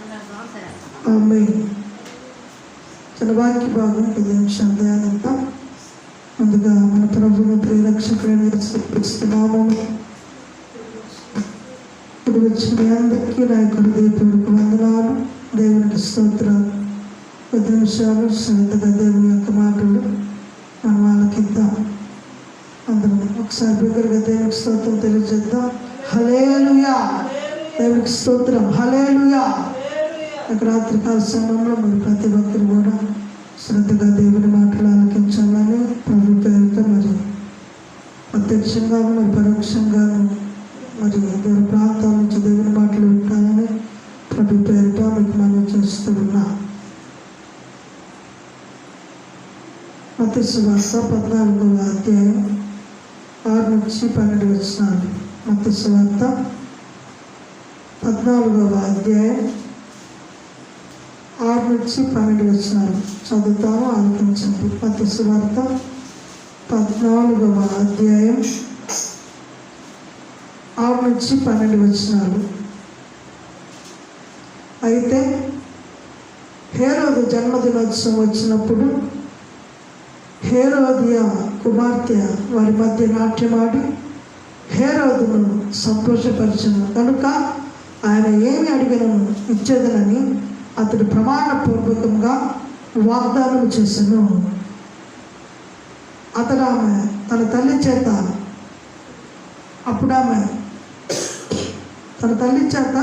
ఆమేన్. చిన్న వాక్య భాగం 10 నిమిషాలు ధ్యానిద్దాం. ముందుగా మన ప్రభువును ప్రియరక్షకుడైన యేసుక్రీస్తు నామములో ఇప్పుడు వచ్చిన మీ అందరికీ నా యొక్క హృదయపూర్వక వందనాలు. దేవునికి స్తోత్రాలు. 10 నిమిషాలు శ్రద్ధగా దేవుని యొక్క మాటలు మనం ఆలకిద్దాం. అందరం ఒకసారి బిగ్గరగా దేవునికి స్తోత్రం తెలియజేద్దాం. హల్లెలూయా. దేవునికి స్తోత్రం. హల్లెలూయా. రాత్రికాల సమయంలో మరి ప్రతి ఒక్కరు కూడా శ్రద్ధగా దేవుని మాటలు ఆలకించాలని ప్రభు పేరుతో మరి ప్రత్యక్షంగాను మరి పరోక్షంగాను మరి దూర ప్రాంతాల నుంచి దేవుని మాటలు వింటానని ప్రభు పేరుతో మీకు మనం చేస్తూ ఉన్నా. మత్తయి సువార్త 14వ అధ్యాయం 6 నుంచి 12 వచనాలు. మత్తయి సువార్త 14వ అధ్యాయం 6 నుంచి 12 వచనాలు చదువుతాము, ఆలోచించండి. మత్తయి సువార్త 14వ అధ్యాయం 6 నుంచి 12 వచనాలు. అయితే హేరోదు జన్మదినోత్సవం వచ్చినప్పుడు హేరోదియ కుమార్తె వారి మధ్య నాట్యమాడి హేరోదును సంతోషపరిచను కనుక ఆయన ఏమి అడిగినను ఇచ్చేదనని అతడు ప్రమాణపూర్వకంగా వాగ్దానం చేసెను. అతడు ఆమె తన తల్లి చేత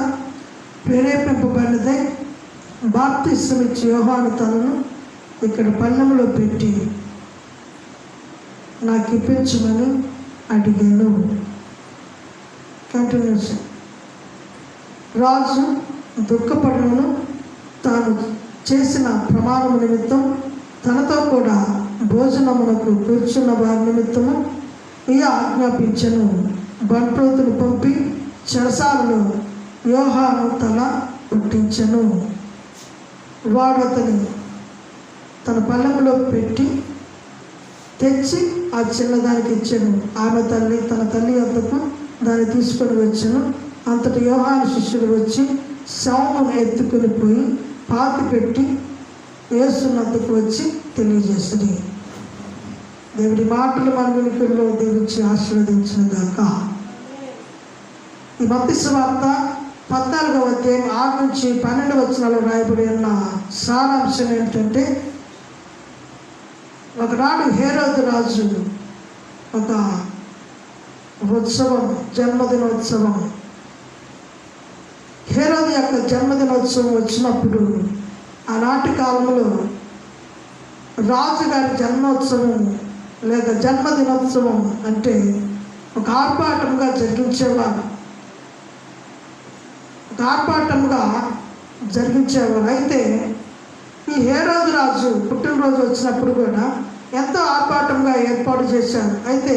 ప్రేరేపింపబడినదే బాప్తిస్మం ఇచ్చి యోహాను తలను ఇక్కడ పళ్ళెంలో పెట్టి నాకు ఇప్పించమని అడిగాను. కంటిన్యూషన్. రాజు దుఃఖపడను తాను చేసిన ప్రమాణం నిమిత్తం తనతో కూడా భోజనమునకు కూర్చున్న వారి నిమిత్తము ఈ ఆజ్ఞాపించను. బంట్రోతులు పంపి చెరసాలలో యోహాను తల పుట్టించను. వాడు అతని తన పళ్ళెంలో పెట్టి తెచ్చి ఆ చిన్నదానికి ఇచ్చాను. ఆమె తల్లి తన తల్లి వద్దకు దాన్ని తీసుకొని వచ్చాను. అంతటి యోహాను శిష్యుడు వచ్చి శవమును ఎత్తుకొని పోయి పాతి పెట్టి యేసునందుకు వచ్చి తెలియజేస్తుంది. దేవుడి మాటలు మన వినికిడిలో దీవించి ఆశీర్వదించిన గాక. ఈ మత్తయి సువార్త 14వ అధ్యాయం 6 నుంచి 12 వచనాలు రాయబడి ఉన్న సారాంశం ఏంటంటే, ఒకనాడు హేరోదు రాజు ఒక ఉత్సవం, జన్మదినోత్సవం. హేరోదు యొక్క జన్మదినోత్సవం వచ్చినప్పుడు ఆనాటి కాలంలో రాజుగారి జన్మోత్సవం లేక జన్మదినోత్సవం అంటే ఒక ఆర్భాటంగా జరిగించేవారు. అయితే ఈ హేరోదు రాజు పుట్టినరోజు వచ్చినప్పుడు కూడా ఎంతో ఆర్భాటంగా ఏర్పాటు చేశారు. అయితే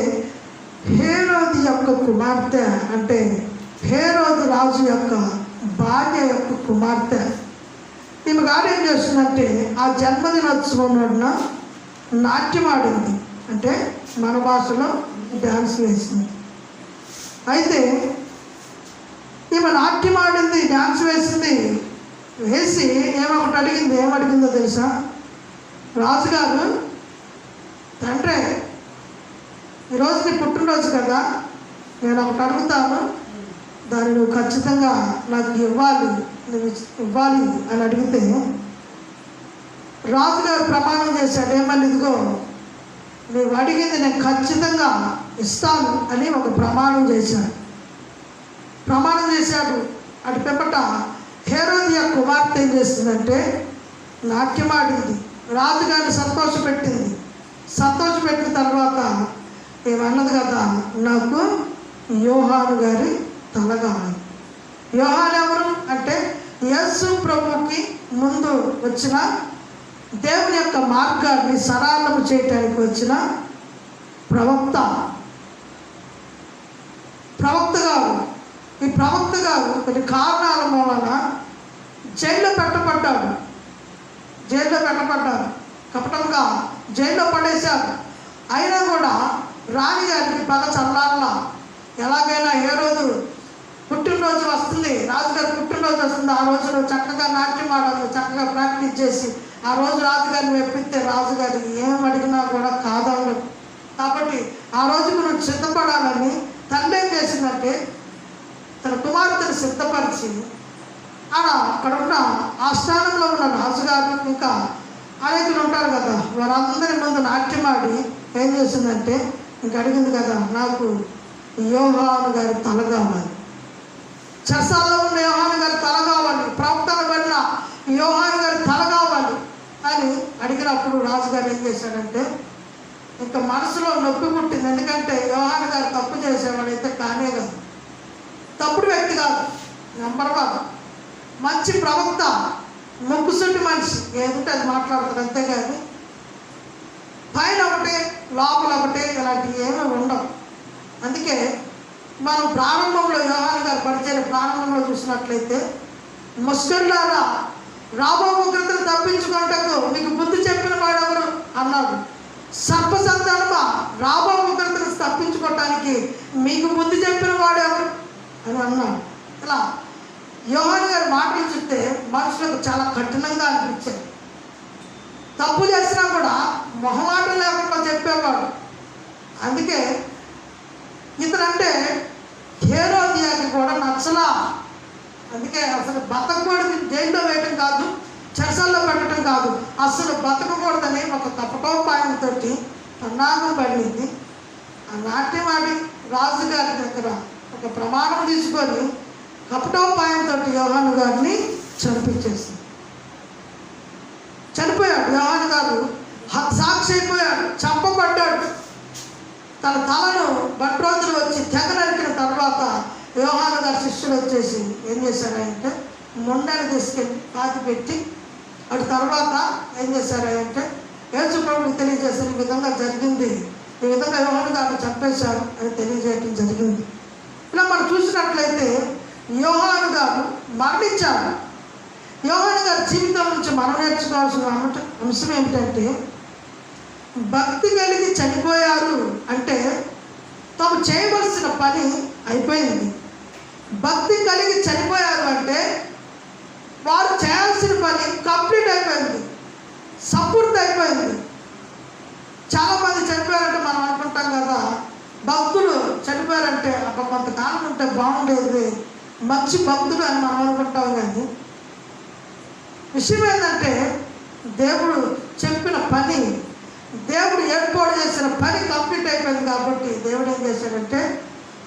హేరోదు యొక్క కుమార్తె అంటే హేరోదు రాజు యొక్క భార్య యొక్క కుమార్తె ఈమె గారు ఏం చేస్తుందంటే ఆ జన్మదినోత్సవం నాడున నాట్యం ఆడింది. అంటే మన భాషలో డ్యాన్స్ వేసింది. అయితే ఈమె నాట్యం ఆడింది, డ్యాన్స్ వేసి ఏమొకటి అడిగింది. ఏమడిగిందో తెలుసా? రాజుగారు, తండ్రి ఈరోజు నీ పుట్టినరోజు కదా, నేను ఒకటి అడుగుతాను, దాన్ని నువ్వు ఖచ్చితంగా నాకు ఇవ్వాలి అని అడిగితే రాజుగారు ప్రమాణం చేశాడు. ఏమని? ఇదిగో నువ్వు అడిగింది నేను ఖచ్చితంగా ఇస్తాను అని ఒక ప్రమాణం చేశాడు. అటు పిమ్మట హేరోదియ కుమార్తె ఏం చేస్తుందంటే నాట్యమాడింది, రాజుగారిని సంతోషపెట్టిన తర్వాత ఏమన్నది కదా, నాకు యోహాను గారి తల కావాలి. యోహాను ఎవరు అంటే యేసు ప్రభువుకి ముందు వచ్చిన దేవుని యొక్క మార్గాన్ని సరళము చేయటానికి వచ్చిన ప్రవక్త గారు. ఈ ప్రవక్త గారు కొన్ని కారణాల మూలన జైల్లో పెట్టబడ్డారు. కపటంగా జైల్లో పడేశారు. అయినా కూడా రాణి గారికి పగ చల్లారలా. ఎలాగైనా హేరోదు పుట్టినరోజు వస్తుంది, రాజుగారి పుట్టినరోజు వస్తుంది. ఆ రోజు నువ్వు చక్కగా నాట్యం ఆడాలి, చక్కగా ప్రాక్టీస్ చేసి ఆ రోజు రాజుగారిని మెప్పిస్తే రాజుగారి ఏం అడిగినా కూడా కాదనడు. కాబట్టి ఆ రోజుకు నువ్వు సిద్ధపడాలని తల్లి ఏం చేసిందంటే తన కుమార్తెను సిద్ధపరిచి అక్కడ ఉన్న ఆ స్థానంలో ఉన్న రాజుగారు ఇంకా అనేకులు ఉంటారు కదా, వారందరి ముందు నాట్యం ఆడి ఏం చేసిందంటే ఇంక అడిగింది కదా, నాకు యోహాను గారి తల కావాలి, చెరసాల్లో ఉన్న యోహాను గారి తల కావాలి, ప్రవక్తన వెళ్ళిన యోహాను గారి తల కావాలి అని అడిగినప్పుడు రాజుగారు ఏం చేశాడంటే ఇంకా మనసులో నొప్పి పుట్టింది. ఎందుకంటే యోహాను గారు తప్పు చేసేవాడైతే కానే కాదు, తప్పుడు వ్యక్తి కాదు, నెంబర్ 1 మంచి ప్రవక్త, ముక్కుసుంటి మనిషి, ఏదంటే అది మాట్లాడతారు అంతేగాని పైన ఒకటి లోపల ఒకటి ఇలాంటివి ఏమీ ఉండవు. అందుకే మనం ప్రారంభంలో యోహాను గారు పరిచయం ప్రారంభంలో చూసినట్లయితే ముస్లింలారా రాబో ఉగ్రతను తప్పించుకుంటకు మీకు బుద్ధి చెప్పిన వాడెవరు అన్నాడు. సర్పసంతానమా రాబో ఉగ్రతను తప్పించుకోవటానికి మీకు బుద్ధి చెప్పిన వాడెవరు అని అన్నాడు. ఇలా యోహాను గారి మాటలు చూస్తే మనుషులకు చాలా కఠినంగా అనిపించాయి. తప్పు చేసినా కూడా మొహమాటం లేకుండా చెప్పేవాడు. అందుకే ఇతనంటే హేరోదియాకి కూడా నచ్చలా. అందుకే అసలు బతకూడదు, జైల్లో వేయటం కాదు, చెరసాల్లో పెట్టడం కాదు, అసలు బతకకూడదని ఒక తప్పటోపాయంతో పన్నాగం పడింది. ఆ నాట్యం ఆడి రాజుగారి దగ్గర ఒక ప్రమాణం తీసుకొని కపటోపాయంతో యోహాను గారిని చంపించేసింది. చనిపోయాడు యోహాను గారు, సాక్షి అయిపోయాడు, చంపబడ్డాడు. తన తలను భట్రోజులు వచ్చి తెగ నరికిన తర్వాత యోహాను గారి శిష్యులు వచ్చేసి ఏం చేశారంటే మొండని తీసుకెళ్ళి పాతి పెట్టి అటు తర్వాత ఏం చేశారంటే యేసు ప్రభువుకి తెలియజేశారు, ఈ విధంగా జరిగింది, ఈ విధంగా యోహాను గారిని చంపేశారు అని తెలియజేయడం జరిగింది. ఇలా మనం చూసినట్లయితే యోహాను గారు మరణించారు. యోహాను గారి జీవితం నుంచి మనం నేర్చుకోవాల్సిన అంశం ఏమిటంటే భక్తి కలిగి చనిపోయారు అంటే తాము చేయవలసిన పని అయిపోయింది. భక్తి కలిగి చనిపోయారు అంటే వారు చేయాల్సిన పని కంప్లీట్ అయిపోయింది, సంపూర్తి అయిపోయింది. చాలామంది చనిపోయారంటే మనం అనుకుంటాం కదా, భక్తులు చనిపోయారంటే అప్పుడు కొంతకాలం ఉంటే బాగుండేది, మంచి భక్తులు అని మనం అనుకుంటాం. కానీ విషయం ఏంటంటే దేవుడు చెప్పిన పని, దేవుడు ఏర్పాటు చేసిన పని కంప్లీట్ అయిపోయింది. కాబట్టి దేవుడు ఏం చేశాడంటే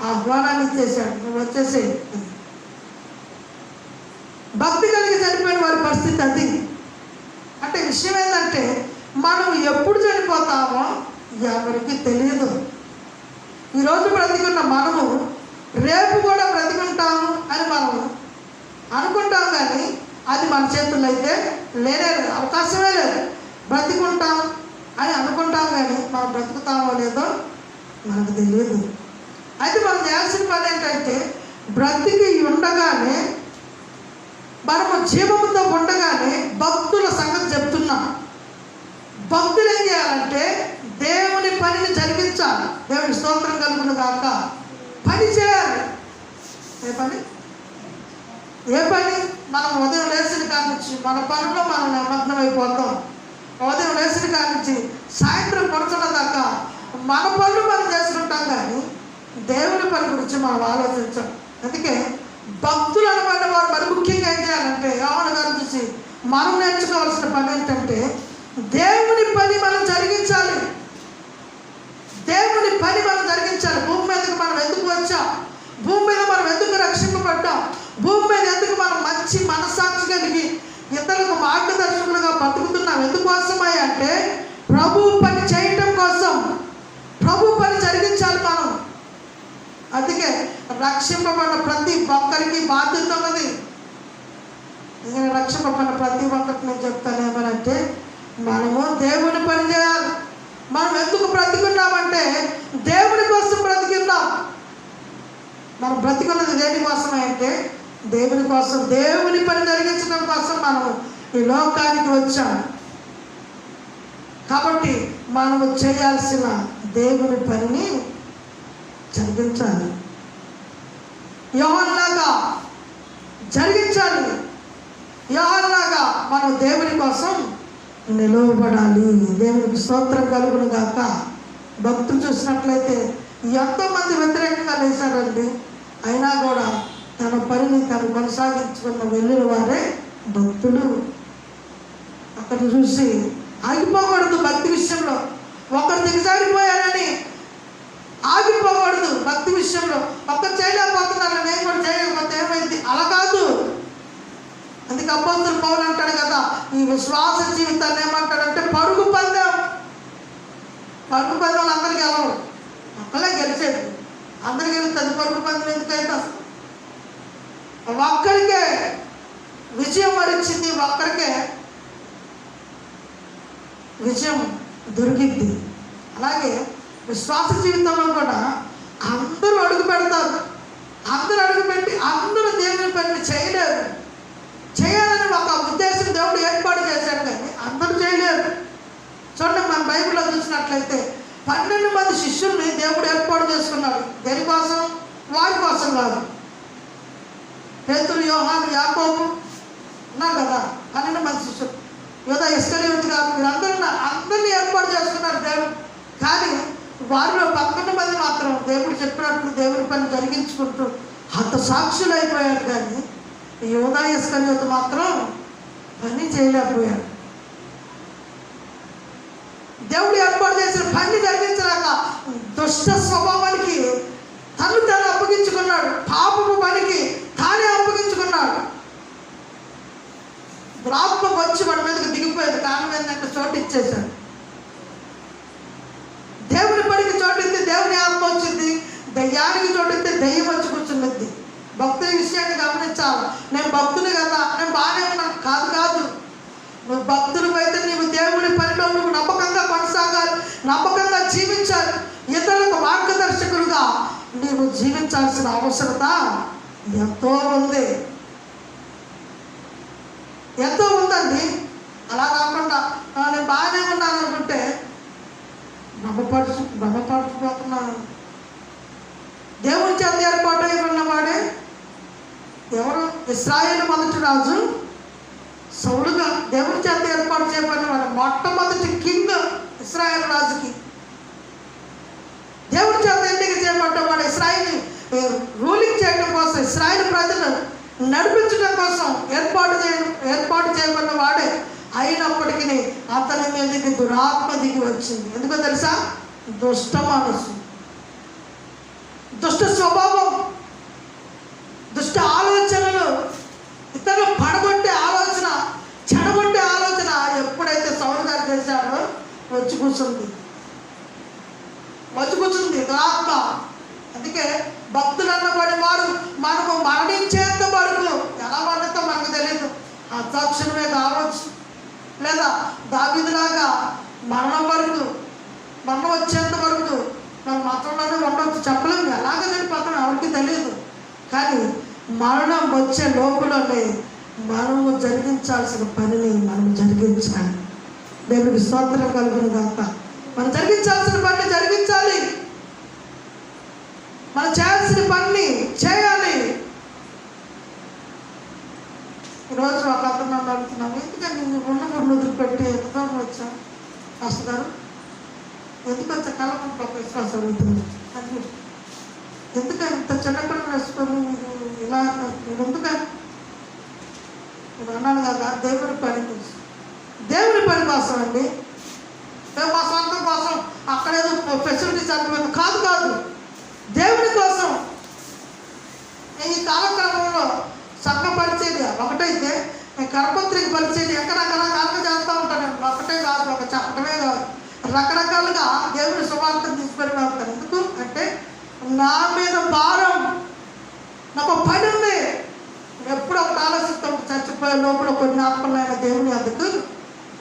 ఆహ్వానాన్ని ఇచ్చేసాడు, నువ్వు వచ్చేసి. భక్తి కలిగి చనిపోయిన వారి పరిస్థితి అది. అంటే విషయం ఏంటంటే మనం ఎప్పుడు చనిపోతామో ఎవరికి తెలియదు. ఈరోజు బ్రతికున్న మనము రేపు కూడా బ్రతికుంటాము అని మనం అనుకుంటాం, కానీ అది మన చేతుల్లో అయితే లేనే అవకాశమే లేదు. బ్రతికుంటాం అని అనుకుంటాం, కానీ మనం బ్రతుకుతామో లేదో మనకు తెలియదు. అయితే మనం చేయాల్సిన పని ఏంటంటే బ్రతికి ఉండగానే, మనము జీవముతో ఉండగానే భక్తుల సంగతి చెప్తున్నాం. భక్తులు ఏం చేయాలంటే దేవుని పనిని జరిగించాలి. దేవుని స్తోత్రం కలుగును గాక. పని చేయాలి. ఏ పని? మనం ఉదయం లేచిన కానించి మన పనిలో మనం నిమగ్నం అయిపోతాం. ఉదయం లేచిన కానించి సాయంత్రం పడుతున్న దాకా మన పనులు మనం చేసుకుంటాం, కానీ దేవుని పని గురించి మనం ఆలోచించాం. అందుకే భక్తులు అనబడిన వారు మరి ముఖ్యంగా ఏం చేయాలంటే యోహాను గారు చూసి మనం నేర్చుకోవాల్సిన పని ఏంటంటే దేవుని పని మనం జరిగించాలి. దేవుని పని మనం జరిగించాలి. భూమి మీదకి మనం ఎందుకు వచ్చాం? భూమి మీద మనం ఎందుకు రక్షింపబడ్డాం? భూమి మీద ఎందుకు మనం మంచి మనస్సాక్షి కలిగి ఇతరులకు మార్గదర్శకులుగా బతుకుతున్నాం? ఎందుకోసమై అంటే ప్రభు పని చేయటం కోసం, ప్రభు పని జరిగించాలి మనం. అందుకే రక్షింపబడిన ప్రతి ఒక్కరికి బాధ్యత ఉన్నది. రక్షింపబడిన ప్రతి ఒక్కరికి నేను చెప్తాను ఏమనంటే మనము దేవుని పని చేయాలి. మనం ఎందుకు బ్రతికున్నామంటే దేవుని కోసం బ్రతికున్నాం. మనం బ్రతికున్నది దేనికోసమే అంటే దేవుని కోసం, దేవుని పని జరిగించడం కోసం మనం ఈ లోకానికి వచ్చాం. కాబట్టి మనము చేయాల్సిన దేవుని పనిని జరిగించాలి. యోహానులాగా జరిగించాలి. యోహానులాగా మనం దేవుని కోసం నిలవబడాలి. దేవునికి స్తోత్రం కలుగును గాక. భక్తులు చూసినట్లయితే ఎంతోమంది వ్యతిరేకంగా లేచారండి. అయినా కూడా తన పనిని తను కొనసాగించుకున్న వెళ్ళిన వారే భక్తులు. అక్కడ చూసి ఆగిపోకూడదు. భక్తి విషయంలో ఒకరు దిగజారిపోయారని ఆగిపోకూడదు. భక్తి విషయంలో ఒక్కరు చేయలేకపోతున్నారు, నేను కూడా చేయలేకపోతే ఏమైంది, అలా కాదు. అందుకే అపోస్తలుడు పౌలు అంటాడు కదా, ఈ విశ్వాస జీవితాన్ని ఏమంటాడంటే పరుగు పందెం. పరుగు పందెంలో అందరికి గెలవరు, ఒక్కలే గెలిచేది. అందరికి గెలుస్తుంది. పరుగు పందెం ఎందుకైతే ఒక్కరికే విజయం వరించింది, ఒక్కరికే విజయం దొరికింది. అలాగే విశ్వాస జీవితంలో కూడా అందరూ అడుగు పెడతారు. అందరూ అడుగు పెట్టి అందరూ దేవుని పని చేయలేరు. చేయాలని ఒక ఉద్దేశం దేవుడు ఏర్పాటు చేశాడు, కానీ అందరూ చేయలేరు. చూడండి, మన బైబిల్లో చూసినట్లయితే 12 మంది శిష్యుల్ని దేవుడు ఏర్పాటు చేసుకున్నాడు. దేనికోసం? వారి కోసం కాదు. పేతురు, యోహాను, యాకోబు ఉన్నారు కదా, 12 మంది శిష్యులు. యూదా ఇస్కరియోతు గారు, అందరినీ ఏర్పాటు చేసుకున్నారు దేవుడు. కానీ వారిలో 11 మంది మాత్రం దేవుడు చెప్పినట్లు దేవుడి పని జరిగించుకుంటూ హత సాక్షులు అయిపోయారు. కానీ యూదా ఇస్కరియోతు మాత్రం పని చేయలేకపోయాడు. దేవుడు ఏర్పాటు చేసిన పని జరిగించలేక దుష్ట స్వభావానికి తను అప్పగించుకున్నాడు. పాపపు పనికి తానే అప్పగించుకున్నాడు. ఆత్మ వచ్చి మన మీదకి దిగిపోయేది. కారణం ఏంటంటే చోటు ఇచ్చేశాడు. దేవుని పనికి చోటిస్తే దేవుని ఆత్మ వచ్చింది, దయ్యానికి చోటిస్తే దయ్యం వచ్చి కూర్చున్నది. భక్తుల విషయాన్ని గమనించాలి. నేను భక్తుని కదా, నేను బాగానే ఉన్నాను కాదు. కాదు, నువ్వు భక్తులు అయితే నీవు దేవుని పనిలో నువ్వు నమ్మకంగా కొనసాగాలి, నమ్మకంగా జీవించాలి. ఇతరులకు మార్గదర్శకులుగా నీవు జీవించాల్సిన అవసరత ఎంతో ఉంది, ఎంతో ఉందండి. అలా కాకుండా నేను బాగానే ఉన్నాను అనుకుంటే భ్రమపరచిపోతున్నాను. దేవుని చేత ఏర్పాటు అయిపోయిన వాడే ఎవరు? ఇశ్రాయేలు మొదటి రాజు సౌలుగా దేవుని చేత ఏర్పాటు చేయబడిన వాడు. మొట్టమొదటి కింగ్ ఇశ్రాయేలు రాజుకి దేవుని చేత ఎన్నిక చేయబడ్డవాడు. ఇశ్రాయేల్ని రూలింగ్ చేయడం కోసం, ఇశ్రాయేలు ప్రజలు నడిపించడం కోసం ఏర్పాటు చేయబడిన వాడే. అయినప్పటికీ అతని మీదకి దురాత్మ దిగి వచ్చింది. ఎందుకో తెలుసా? దుష్ట మనసు, దుష్ట స్వభావం, దుష్ట ఆలోచనలు, ఇతరులు పడగొట్టే ఆలోచన, చెడగొట్టే ఆలోచన ఎప్పుడైతే సౌలు గారు చేశాడో వచ్చి కూర్చుంది దురాత్మ. అందుకే భక్తులు అన్నబడి వారు మనకు మరణించేంత వరకు ఎలా మరణితో మనకు తెలియదు. అసాక్షణమే కావచ్చు, లేదా దావీదులాగా మరణం వచ్చేంత వరకు మన మతంలోనే ఉండవచ్చు, చెప్పలేము. ఎలాగ చనిపోతాం ఎవరికి తెలియదు. కానీ మరణం వచ్చే లోపలనే మనము జరిగించాల్సిన పనిని మనం జరిగించాలి. దేవునికి స్తోత్రం కలుగును గాక. మనం జరిగించాల్సిన పనిని జరిగించాలి. మనం చేయాల్సిన పనిని చేయాలి. ఈరోజు ఒక అతను అడుగుతున్నాము, ఎందుకంటే నేను ఉన్న ఊరిని వదిలిపెట్టి ఎందుకు వచ్చా మాస్టర్ గారు, ఎందుకు వచ్చా కలప విశ్వాసం అడుగుతుంది. ఎందుకని ఇంత చిన్నపిల్లలు వేసుకొని మీరు ఇలా మీరు ఎందుకని నేను అన్నాను కదా, దేవుని పని కోసం అండి. మా సొంతం కోసం అక్కడేదో ఫెసిలిటీస్ అనుకున్నాను కాదు. దేవుని కోసం. ఈ కాలక్రమంలో సంఘ పరిచర్య ఒకటైతే కరపత్రిక పరిచర్య ఎక్కడెక్కడ కలక చేస్తూ ఉంటాను. ఒకటే కాదు, ఒక చెప్పడమే కాదు, రకరకాలుగా దేవుని సువార్తను తీసుకొని వెళ్తాను. ఎందుకు అంటే నా మీద భారం, నాకు పని ఉంది. ఎప్పుడు ఒక ఆలోచిస్తాం, చచ్చిపోయే లోపల కొన్ని ఆత్మలైన దేవుని అందుకు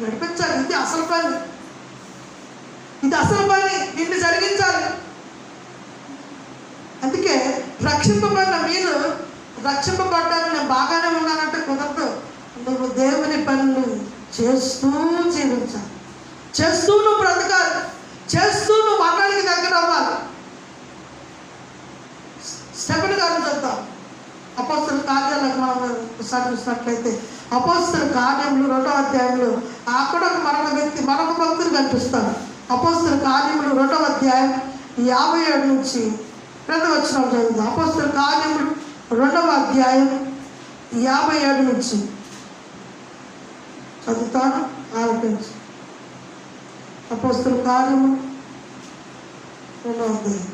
నడిపించాలి. ఇది అసలు పని, దీన్ని జరిగించాలి. అందుకే రక్షింపబడిన మీరు రక్షింపబడ్డాను నేను బాగానే ఉన్నానంటే కుదరదు. నువ్వు దేవుని పనులు చేస్తూ జీవించాలి, చేస్తూ నువ్వు బ్రతకాలి, చేస్తూ నువ్వు మరణానికి దగ్గర అవ్వాలి. స్టెఫెన్ గారిని చూద్దాం. అపోస్తల కార్యాలకు మనం ఒకసారి చూసినట్లయితే అపోస్తల కార్యములు 2వ అధ్యాయంలో అక్కడ మరొక భక్తులు కనిపిస్తారు. అపోస్తల కార్యములు 2వ అధ్యాయం 57 నుంచి 2వ వచనం చదువుతాం. అపోస్తల కార్యములు 2వ అధ్యాయం 57 నుంచి చదువుతాను, ఆలోచించి. అపోస్తల కార్యము 2వ అధ్యాయం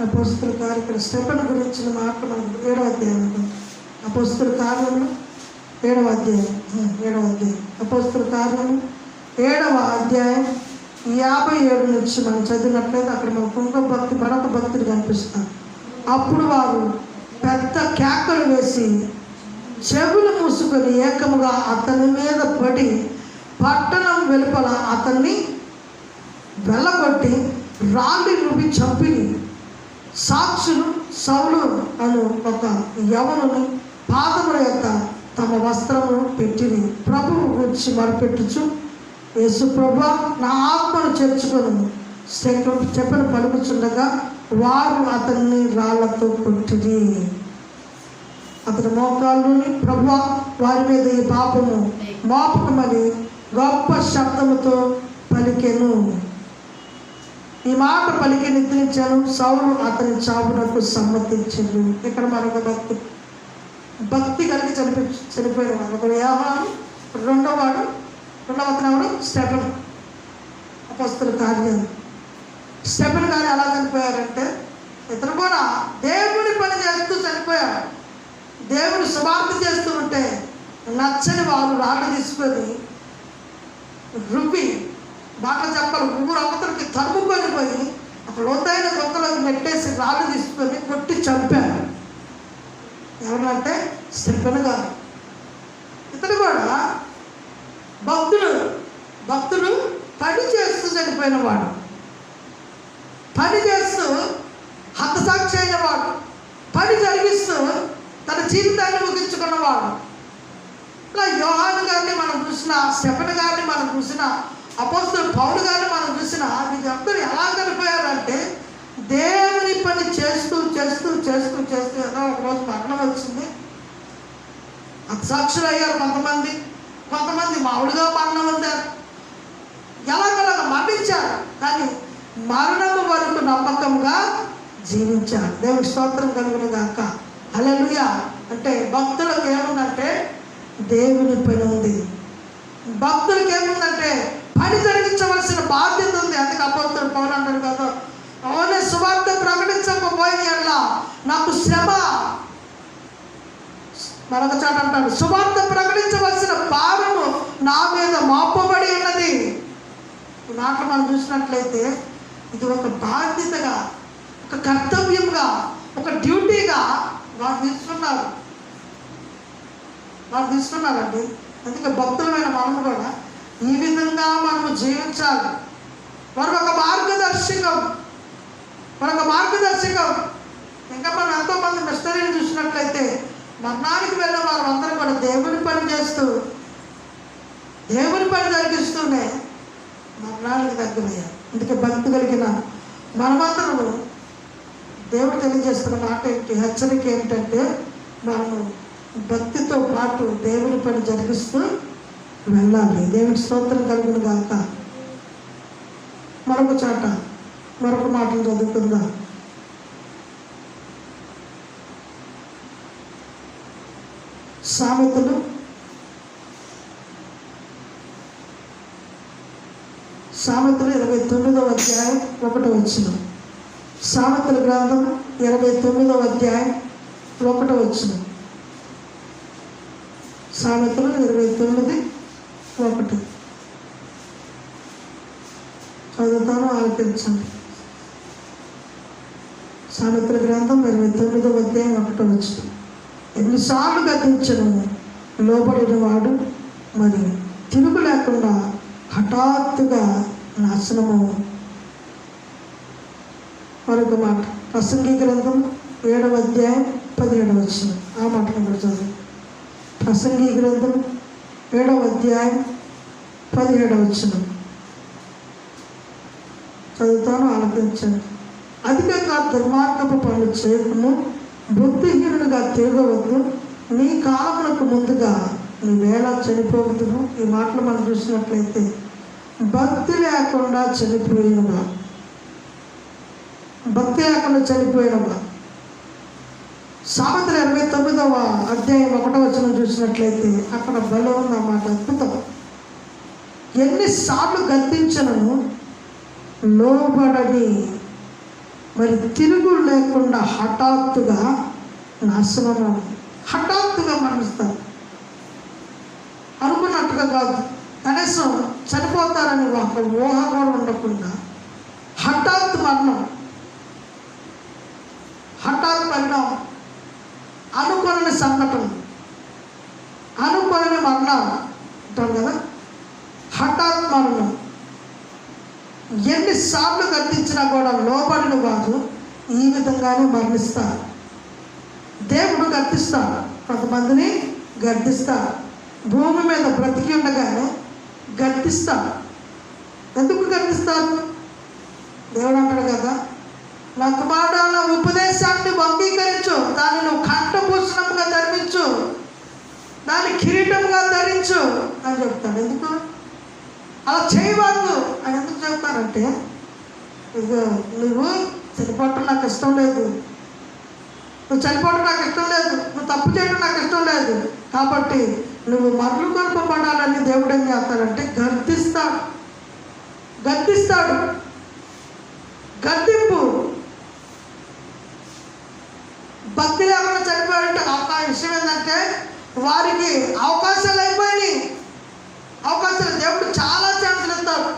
అపోస్తల కార్యం ఇక్కడ స్టెఫెను గురించిన మాట మనం 7వ అధ్యాయం. అపోస్తల కార్యములు 7వ అధ్యాయం అపోస్తల కార్యము 7వ అధ్యాయం 57 నుంచి మనం చదివినట్లయితే అక్కడ మనకు మరొక భక్తుడు కనిపిస్తారు. అప్పుడు వారు పెద్ద కేకలు వేసి చెవులు మూసుకొని ఏకముగా అతని మీద పడి పట్టణం వెలుపల అతన్ని వెళ్ళగొట్టి రాళ్ళి రుబ్బి చంపిని. సాక్షులు సౌలు అను ఒక యవనుని పాదముల యొక్క తమ వస్త్రమును పెట్టిని. ప్రభువు గురించి మొరపెట్టుచు, యేసు ప్రభువా, నా ఆత్మను చేర్చుకొని చెప్పని పలుకుచుండగా వారు అతన్ని రాళ్లతో కొట్టిరి. అతని మోకాళ్ళుని, ప్రభువా, వారి మీద ఈ పాపము మోపకమని గొప్ప శబ్దముతో పలికెను. ఈ మాట పలికి నిద్రించాను. సౌలు అతని చావునకు సమ్మతించిండు. ఇక్కడ మరొక భక్తి కలిగి చనిపోయిన వాడు ఒక యోహాను, రెండవ అతను స్టెఫెను. అపోస్తల కార్యం స్టెఫెను గారు ఎలా చనిపోయారంటే ఇతను కూడా దేవుని పని చేస్తూ చనిపోయాడు. దేవుని సువార్త చేస్తూ ఉంటే నచ్చని వాళ్ళు రాళ్ళు తీసుకొని రుబ్బి బాగా చెప్పాలి ఊరు అవతలకి తరుముకొని పోయి అక్కడ లోతైన గొంతులోకి నెట్టేసి రాళ్ళు తీసుకొని కొట్టి చంపారు. ఎవరంటే స్టెఫెను గారు. ఇతను కూడా భక్తులు పని చేస్తూ చనిపోయిన వాడు, పని చేస్తూ హతసాక్షి అయిన వాడు, పని జరిగిస్తూ తన జీవితాన్ని ముగించుకున్నవాడు. ఇలా యోహాను గారిని మనం చూసిన, స్టెఫెను గారిని మనం చూసిన, అపోస్తలుడు పౌలు గారిని మనం చూసిన, వీళ్ళందరూ ఎలా చనిపోయారంటే దేవుని పని చేస్తూ చేస్తూ చేస్తూ చేస్తూ ఏదో ఒకరోజు మరణం వచ్చింది. హతసాక్షులు అయ్యారు కొంతమంది మామూలుగా మరణం పొందారు, ఎలాగలాగా మరణించారు. కానీ మరణము వరకు నమ్మకంగా జీవించారు. దేవుని స్తోత్రం కలుగును గాక. హల్లెలూయా. అంటే భక్తులకు ఏముందంటే దేవుని పని ఉంది. భక్తులకు ఏముందంటే పని జరిగించవలసిన బాధ్యత ఉంది. అందుకే అపోస్తలుడు పౌలు అంటారు కదా, అవునే సువార్త ప్రకటించకపోయిన యెడల నాకు శ్రమ. మరొక చాట అంటాడు, సువార్త ప్రకటించవలసిన భారము నా మీద మోపబడి ఉన్నది. ఈ మాటలు మనం చూసినట్లయితే ఇది ఒక బాధ్యతగా, ఒక కర్తవ్యంగా, ఒక డ్యూటీగా వారు తీసుకున్నారండి. అందుకే భక్తులమైన మనము కూడా ఈ విధంగా మనము జీవించాలి. మరొక మార్గదర్శకం. ఇంకా మనం ఎంతోమంది మిషనరీని చూసినట్లయితే మరణానికి వెళ్ళిన వారు అందరూ కూడా దేవుని పని చేస్తూ, దేవుని పని జరిగిస్తూనే మరణానికి దగ్గరయ్యారు. అందుకే భక్తి కలిగిన మనమందరము దేవుడు తెలియజేస్తున్న మాట ఏంటి, హెచ్చరిక ఏంటంటే మనము భక్తితో పాటు దేవుని పని జరిగిస్తూ వెళ్ళాలి. దేవుని స్తోత్రం కలుగును గాక. మరొక మాటలు చదువుకుందాం. సామెతలు 29వ అధ్యాయం 1వ వచనం. సామెతల గ్రంథం 29వ అధ్యాయం 1వ వచనం. సామెతలు 29:1 చదువుతాను, ఆలకించండి. సామెతల గ్రంథం 29వ అధ్యాయం 1వ వచనం. ఎన్నిసార్లు గతించను లోబడిన వాడు మరి తిరుగు లేకుండా హఠాత్తుగా నాశనము. మరొక మాట, ప్రసంగి గ్రంథం 7వ అధ్యాయం 17వ వచనం. ఆ మాటను కూడా చదువు. ప్రసంగి గ్రంథం 7వ అధ్యాయం 17వ వచనం చదువుతాను, ఆలకించండి. అధికంగా దుర్మార్గపు పనులు చేయకుము, బుద్ధిహీనుడిగా తిరగవద్దు, నీ కాలములకు ముందుగా నీ వేళ చనిపోవద్దును. ఈ మాటలు మనం చూసినట్లయితే భక్తి లేకుండా చనిపోయినవా, భక్తి లేకుండా చనిపోయినవా. సామెతల 29వ అధ్యాయం 1వ వచనం చూసినట్లయితే అక్కడ బలం ఉందన్నమాట, అద్భుతం. ఎన్నిసార్లు గద్దించనను లోబడని, మరి తిరుగు లేకుండా హఠాత్తుగా నాశనం, హఠాత్తుగా మరణిస్తారు. అనుకున్నట్టుగా కాదు, కనీసం చనిపోతారని ఒక ఊహ కూడా ఉండకుండా హఠాత్ మరణం, హఠాత్ పరిణామం, అనుకోని సంఘటన, అనుకోని మరణం అంటారు కదా, హఠాత్ మరణం. ఎన్నిసార్లు గద్దించినా కూడా లోబడిన వారు ఈ విధంగానే మరణిస్తారు. దేవుడు గద్దిస్తాడు, కొంతమందిని గద్దిస్తాడు. భూమి మీద బ్రతికి ఉండగానే గద్దిస్తాడు. ఎందుకు గద్దిస్తారు? దేవుడు అంటాడు కదా, నా కుమారుడా ఉపదేశాన్ని అంగీకరించు, దాన్ని నువ్వు కంఠభూషణంగా ధరించు, దాన్ని కిరీటంగా ధరించు అని చెప్తాడు. ఎందుకు అలా చేయవద్దు అని ఎందుకు చెప్తానంటే, ఇదిగో నువ్వు చనిపోవటం నాకు ఇష్టం లేదు, నువ్వు చనిపోవడం నాకు ఇష్టం లేదు, నువ్వు తప్పు చేయడం నాకు ఇష్టం లేదు, కాబట్టి నువ్వు మరలు కొల్పబడాలని దేవుడు ఏం చేస్తాడంటే గద్దిస్తాడు, గద్దిస్తాడు. గద్దింపు. భక్తి లేకుండా చనిపోయారంటే ఒక విషయం ఏంటంటే వారికి అవకాశాలు అయిపోయినాయి. అవకాశాలు దేవుడు చాలా ఛాన్సులు ఇస్తాడు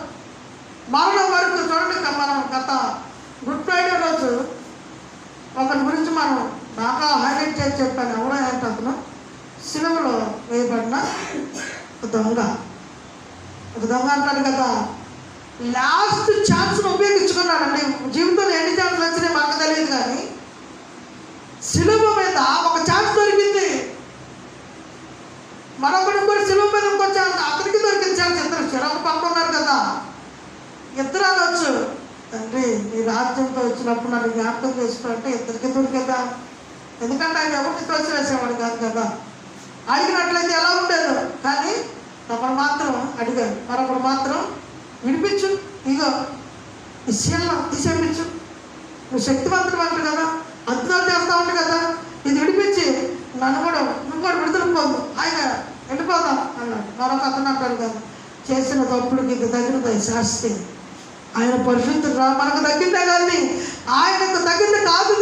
మరణం వరకు. చూడండి, మనం గత గుడ్ ఫ్రైడే రోజు ఒకరి గురించి మనం బాగా హైలైట్ చేసి చెప్పాను. ఎవరో ఏంటి అతను సిలువలో వేయబడిన ఒక దొంగ అంటాడు కదా, లాస్ట్ ఛాన్స్ను ఉపయోగించుకున్నాడండి. జీవితంలో ఎన్ని ఛాన్సులు వచ్చినాయి మనకు తెలియదు, కానీ సిలువ మీద ఒక ఛాన్స్ దొరికింది. మరొకటి కూడా సిలువ మీద ఇంకో ఛాన్స్ అతనికి దొరికింది. ఛాన్స్ ఇద్దరు చెరొక పక్క ఉన్నారు కదా, ఇద్దరు అనొచ్చు, తండ్రి నీ రాజ్యంతో వచ్చినప్పుడు నన్ను జ్ఞాపకం చేసుకుంటే ఇద్దరికి దొరికేదా. ఎందుకంటే ఆయన ఎవరికి తోచి వేసేవాడు కాదు కదా. అడిగినట్లయితే ఎలా ఉండేదో, కానీ ఒకడు మాత్రం అడిగాడు, మరొకడు మాత్రం విడిపించు, ఇగో ఈ శీలం తీసేపించు, నువ్వు శక్తివంతుడు అంటారు కదా, అద్భుతాలు చేస్తూ ఉంటావు కదా, ఇది విడిపించి నన్ను కూడా నువ్వు కూడా విడుదలపోదు, ఆయన వెళ్ళిపోదాం అన్నాడు. మరొక అతను అంటాడు కదా, చేసిన తప్పుడుకి ఇది తగినది శాస్త్రి, ఆయన పరిశుద్ధుడు రా, మనకు తగ్గిందే కానీ ఆయనకు తగ్గింది కాదు,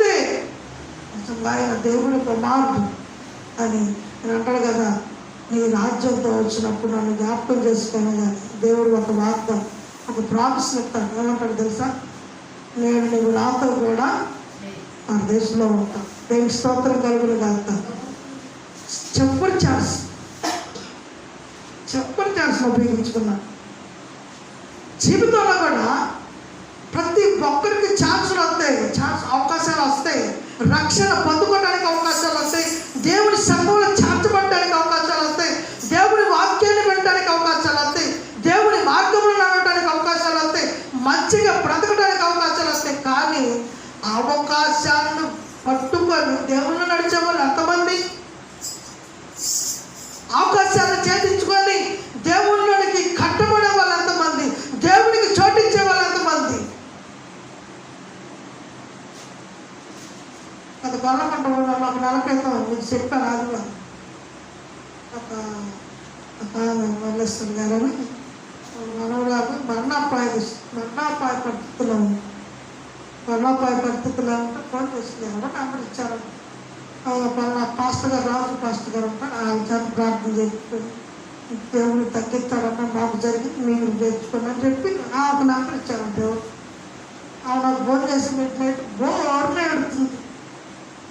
ఆయన దేవుడి కుమారుడు అని నేను అంటాడు కదా. నీ రాజ్యంతో వచ్చినప్పుడు నన్ను జ్ఞాపకం చేసుకునే కానీ దేవుడు ఒక వార్త, ఒక ప్రామిస్ చెప్తాడు. ఏమంటాడు తెలుసా? నేను నువ్వు నాతో కూడా మన దేశంలో ఉంటాను. దేవుని స్తోత్రం కలుగులు కాక. చెప్పని ఛాన్స్ ఉపయోగించుకున్నాను. జీవితంలో కూడా ప్రతి ఒక్కరికి ఛాన్సులు వస్తాయి, అవకాశాలు వస్తాయి, రక్షణ పొందుకోవడానికి అవకాశాలు వస్తాయి, దేవుడి సంఘంలో చేర్చబడడానికి అవకాశాలు వస్తాయి, దేవుడి వాక్యాన్ని వినడానికి అవకాశాలు వస్తాయి, దేవుడి మార్గంలో నడవడానికి అవకాశాలు వస్తాయి, మంచిగా బ్రతకడానికి అవకాశాలు వస్తాయి. కానీ అవకాశాలను పట్టుకొని దేవుళ్ళు నడిచే వాళ్ళు ఎంతమంది? అవకాశాలను ఛేదించుకొని దేవుళ్ళకి కట్టబడే వాళ్ళు ఎంతమంది? దేవుడికి చోటించే వాళ్ళు ఎంతమంది? అది గొల్లమంట ఒక నెల క్రితం మీకు చెప్పాను. అది ఒక మల్లేశ్వర్ గారని మనవరాలు మరణాపాయ పరిస్థితుల్లో ఉంటే ఫోన్ చేసింది. ఎవరో నెంబర్ ఇచ్చారు. పాస్టర్ గారు, రాజు పాస్టర్ గారు ఉంటారు, ఆ విచారణ ప్రార్థన చేసుకుని దేవుడు తగ్గిస్తాడన్న మాకు జరిగింది, మీరు చేర్చుకోండి అని చెప్పి ఒక నెంబర్ ఇచ్చారు దేవుడు. ఆమె నాకు ఫోన్ చేసి నైట్ బోర్నే ఎడుతుంది,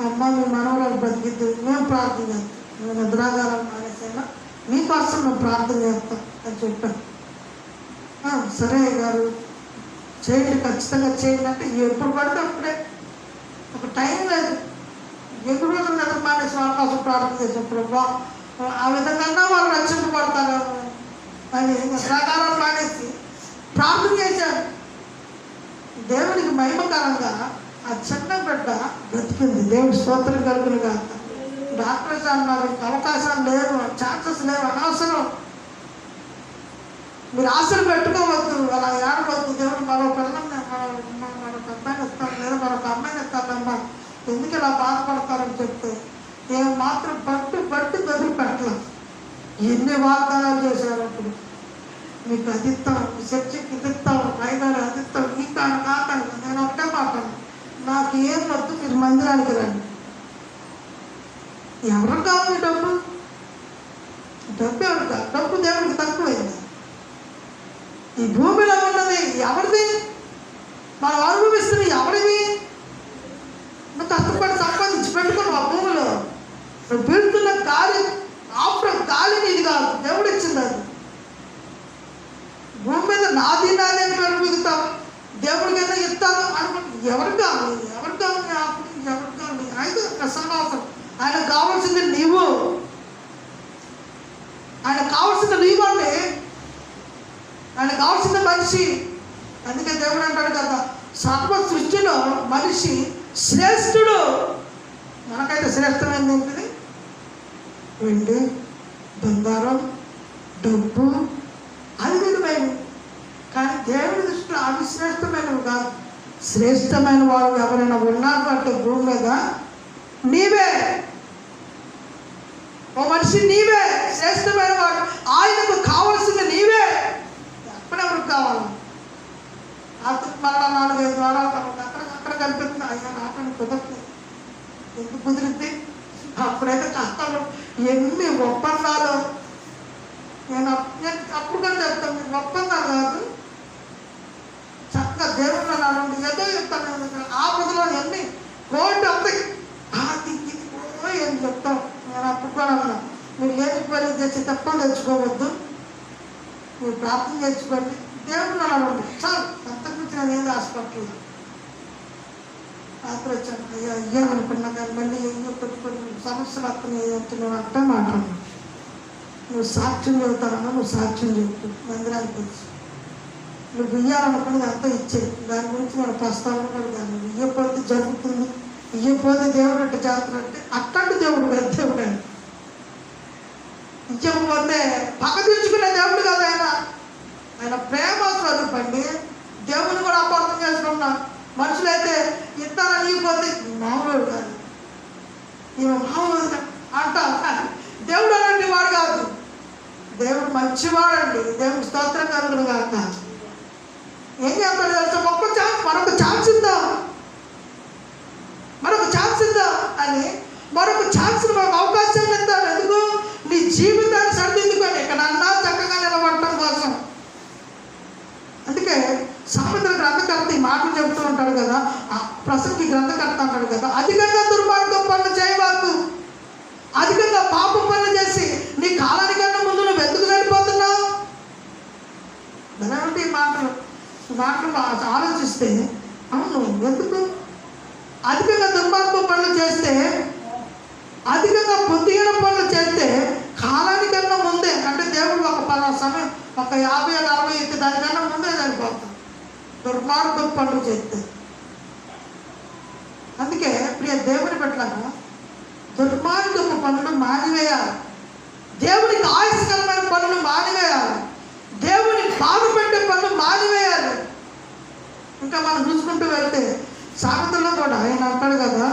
అమ్మ మీ మనవరాలు బ్రతికిద్దు, మేము ప్రార్థన చేస్తాం, మేము నిద్రాగారం మానేసైనా మీకోసం మేము ప్రార్థన చేస్తాం అని చెప్పాను. సరే గారు చేయండి, ఖచ్చితంగా చేయండి అంటే ఎప్పుడు పడితే అప్పుడే, ఒక టైం లేదు. ఎప్పుడు రోజులు నిద్ర మానేసి వాళ్ళ కోసం ప్రార్థన చేసినప్పుడు ఆ విధంగా వాళ్ళు రక్షింపబడతారు అని నిద్రాగారం మానేసి ప్రార్థన చేశాను. దేవునికి మహిమకరంగా ఆ చిన్న బిడ్డ బ్రతికింది. దేవుడి స్తోత్రం కలుగును కాక. డాక్టర్స్ అన్నారు అవకాశాలు లేవు, ఛాన్సెస్ లేవు, అనవసరం, మీరు ఆశలు పెట్టుకోవద్దు, అలా ఏడవద్దు, దేవుడు మరో పిల్లల్ని మరొక అబ్బాయిని ఇస్తాను లేదా మరొక అమ్మాయిని ఇస్తానమ్మా, ఎందుకు ఇలా బాధపడతారని చెప్తే ఏం మాత్రం పట్టు వదిలి పెట్టలేదు. ఎన్ని వాగ్దానాలు చేశారు అప్పుడు, మీకు అది ఇస్తాం, మీ చర్చికి ఇది ఇస్తాం, మైదాలు అది ఇస్తాం, ఈ కాను కాకాను. నేను ఒకటే మాట్లాడు, నాకు ఏం వద్దు, మీరు మందిరానికి రండి. ఎవరికి కావాలి డబ్బు? డబ్బు ఎవరికి కాదు, డబ్బు దేవుడికి తక్కువైంది. ఈ భూమిలో ఉన్నది ఎవరిది? మనం అనుభవిస్తుంది ఎవరిది? నువ్వు కష్టపడి సంపాదించి పెట్టుకున్నావు ఆ భూమిలో. నువ్వు పెడుతున్న గాలి, ఆఫ్టర్ గాలి నీది కాదు, దేవుడు ఇచ్చింది. అది భూమి మీద నాది అని మిగుతావు, దేవుడికైనా ఇస్తాను అనుకుంటు. ఎవరికి కావాలి? ఎవరికి కావాలి? ఎవరికి కావాలి? అయితే ప్రసన్నవసరం. ఆయనకు కావాల్సింది నీవు, ఆయనకు కావాల్సింది నీవండి, ఆయనకు కావాల్సిన మనిషి. అందుకే దేవుడు అంటాడు కదా, సర్వ సృష్టిలో మనిషి శ్రేష్ఠుడు. మనకైతే శ్రేష్టమైనది ఏంటిది? వెండి, బంగారం, డబ్బు, అది విలువైనవి. కానీ దేవుడి దృష్టిలో అవి శ్రేష్టమైనవి కాదు. శ్రేష్టమైన వాడు ఎవరైనా ఉన్నారు అంటే భూమి మీద నీవే. ఓ మనిషి నీవే శ్రేష్టమైన వాడు. ఆయనకు కావలసింది నీవే. ఎక్కడెవరికి కావాలి? అతను మళ్ళా 4-5 వారాలు అక్కడ కనిపిస్తుంది. అయ్యా నాటని కుదరదు, ఎందుకు కుదిరిద్ది? అప్పుడైతే కష్టాలు, ఎన్ని ఒప్పందాలు. నేను అప్పుడు కూడా చెప్తాను, ఒప్పందాలు కాదు, చక్కగా దేవుళ్ళు అన్నాడు ఏదో చెప్తాను. ఆ ప్రజలో ఎన్ని కోర్టు అంతాయి ఏం చెప్తాం. నేను అప్పుడు కూడా అన్నా, మీరు లేచిపోయి తెచ్చి తప్పని తెచ్చుకోవద్దు, మీరు ప్రార్థన చేసుకోండి, దేవుడు అన్నాడు చాలు, అంతకుమించి నేను ఏది ఆశపడలేదు. రాత్రి వచ్చాను, అయ్యా అయ్యామనుకున్నా కానీ మళ్ళీ ఏం పెట్టుకొని సమస్యలు వస్తున్నాయి అంటున్నావు అంటే మాట్లాడు. నువ్వు సాక్ష్యం చెబుతానన్నా నువ్వు సాక్ష్యం చెప్పు, మందిరానికి వచ్చి నువ్వు ఇయ్యాలనుకున్నది అంతా ఇచ్చేది. దాని గురించి మన ప్రస్తావన కూడా కానీ ఇయ్యపోతే జరుగుతుంది, ఇయ్యపోతే దేవుడు అంటే చేస్తాడు అంటే అట్లాంటి దేవుడు కాదు. దేవుడు ఆయన ఇవ్వకపోతే పక్క తెచ్చుకునే దేవుడు కాదు. ఆయన ప్రేమ స్వరూపండి. దేవుని కూడా అపార్థం చేసుకున్నాం. మనుషులైతే ఇస్తానని ఇవ్వకపోతే మామూలు కాదు, ఈమె మామూలు అంటారు. దేవుడు అలాంటి వాడు కాదు, దేవుడు మంచివాడండి. దేవుడు స్తోత్రం కలుగును కాక. ఏం చేస్తాడు తెలుసా? మరొక ఛాన్స్ ఇద్దాం, మరొక ఛాన్స్ ఇద్దాం అని మరొక ఛాన్స్, మరొక అవకాశాన్ని ఇద్దాం. ఎందుకు? నీ జీవితాన్ని సరిదిద్దుకొని ఎక్కడన్నా చక్కగా నిలబడటం కోసం. అందుకే సామెతల గ్రంథకర్త ఈ మాటలు చెబుతూ ఉంటాడు కదా, ప్రసంగి గ్రంథకర్త అంటాడు కదా, అధికంగా దుర్మార్గం పనులు చేయవాకు, అధికంగా పాపం పనులు చేసి నీ కాలానికన్నా ముందు నువ్వు ఎందుకు సరిపోతున్నావు? దాని ఈ మాటలు ఆలోచిస్తే అవును, ఎందుకు అధికంగా దుర్మార్గం పనులు చేస్తే, అధికంగా బుద్ధిహీన పనులు చేస్తే కాలానికన్నా ముందే, అంటే దేవుడు ఒక పలానా సమయం ఒక 50-60 దానికన్నా ముందే సరిపోతాం దుర్మార్గం పనులు చేస్తే. అందుకే ప్రియ దేవుని పట్ల దుర్మార్గపు పనులు మానివేయాలి, దేవునికి ఆయుష్కరమైన పనులు మానివేయాలి, దేవుని బాధ పెట్టే పనులు మానివేయాలి. ఇంకా మనం చూసుకుంటూ వెళ్తే సామెతల్లో కూడా ఆయన అంటాడు కదా,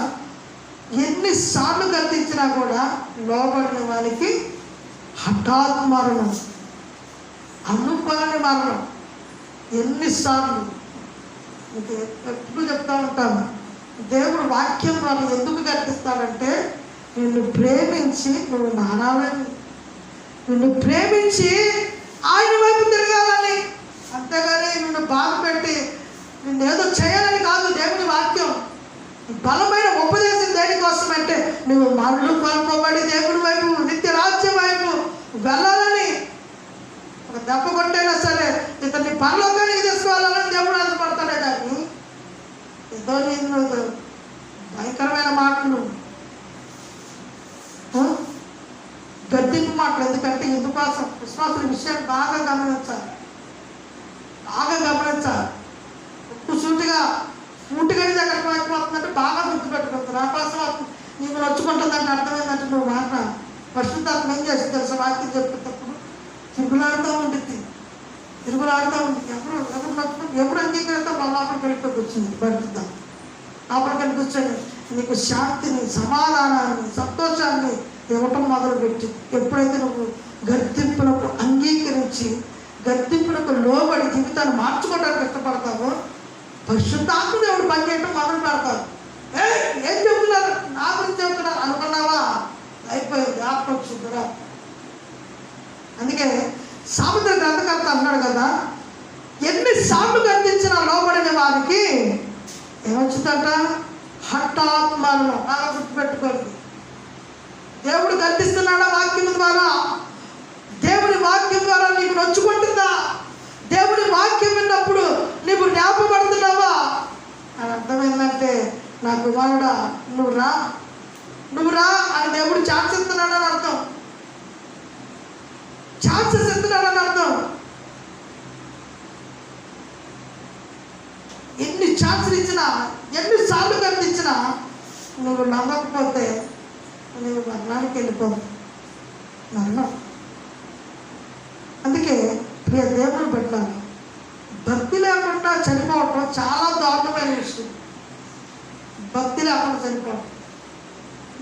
ఎన్నిసార్లు గద్దించినా కూడా లోబడిన వారికి హఠాత్ మరణం, అనుకోని మరణం. ఎన్నిసార్లు మీకు ఎప్పుడు చెప్తా ఉంటాను, దేవుడు వాక్యం వాళ్ళు ఎందుకు గద్దిస్తాడంటే నిన్ను ప్రేమించి నువ్వు మారాలని, నిన్ను ప్రేమించి ఆయన వైపు తిరగాలని, అంతేగాని నిన్ను బాధ పెట్టి నిన్నేదో చేయాలని కాదు. దేవుని వాక్యం బలమైన ఉపదేశం దేనికోసం అంటే నువ్వు మరలు కొనుకోబడి దేవుడి వైపు, నిత్య రాజ్యం వైపు వెళ్ళాలని. ఒక దెబ్బ కొట్టైనా సరే ఇతన్ని పరలోకానికి తీసుకోవాలని దేవుడు ఆశపడతాడే. కానీ ఏదో నేను భయంకరమైన మాటలు, గడ్డింపు మాటలు. ఎందుకంటే ఇందుకోసం విశ్వాసుల విషయాన్ని బాగా గమనించాలి. ఒక్క సూటిగా బాగా గుర్తుపెట్టుకుంటుంది. నా కోసం నీకు నొచ్చుకుంటుందంటే అర్థం ఏంటంటే నువ్వు మాట పరిశుద్ధాత్మ ఏం చేస్తుంది తెలుసా? వాక్యం చెప్పేటప్పుడు తిరుగులాడుతూ ఉంటుంది. ఎవరు అంగీకరిస్తే వాళ్ళ లోపల కలిపి వచ్చింది పరిశుద్ధాత్మ. లోపల కూర్చొని నీకు శాంతిని, సమాధానాన్ని, సంతోషాన్ని ఇవ్వటం మొదలుపెట్టి ఎప్పుడైతే నువ్వు గర్తింపులకు అంగీకరించి గర్తింపులకు లోబడి జీవితాన్ని మార్చుకోవడానికి ఇష్టపడతావో పరిశుద్ధాత్మ దేవుడు పనిచేయటం మొదలు పెడతారు. ఏం చెప్తున్నారు? నా గురించి చెప్తున్నారు అనుకున్నావా? అయిపోయింది. ఆత్మశుద్ధురా. అందుకే సామెతల గ్రంథకర్త అన్నాడు కదా, ఎన్నిసార్లు గర్తించినా లోబడిన వారికి ఏమొచ్చిందంట? హఠాత్మరణం. అలా గుర్తుపెట్టుకోండి. దేవుడు గర్తిస్తున్నాడా? వాక్యం ద్వారా. దేవుడి వాక్యం ద్వారా నీకు నొచ్చుకుంటుందా? దేవుడి వాక్యం విన్నప్పుడు నీకు జ్ఞాపకపడుతున్నావా? అని అర్థం ఏంటంటే, నా కుమారుడా నువ్వు రా అని దేవుడు ఛాన్స్ ఇస్తున్నాడని అర్థం. ఛాన్సెస్ ఇస్తున్నాడని అర్థం. ఎన్ని ఛాన్సులు ఇచ్చినా, ఎన్నిసార్లు కనిపించినా నువ్వు నమ్మకపోతే నువ్వు మరణానికి వెళ్ళిపోవు. మరణం. అందుకే ప్రియ దేవుడు పెట్టాలి. భక్తి లేకుండా చనిపోవటం చాలా దారుణమైన విషయం. భక్తి లేకుండా చనిపోవటం,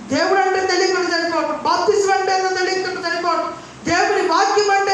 దేవుడు అంటే తెలియకుండా చనిపోవటం, బాప్తిస్మం అంటే తెలియకుండా చనిపోవటం, దేవుడి వాక్యం అంటే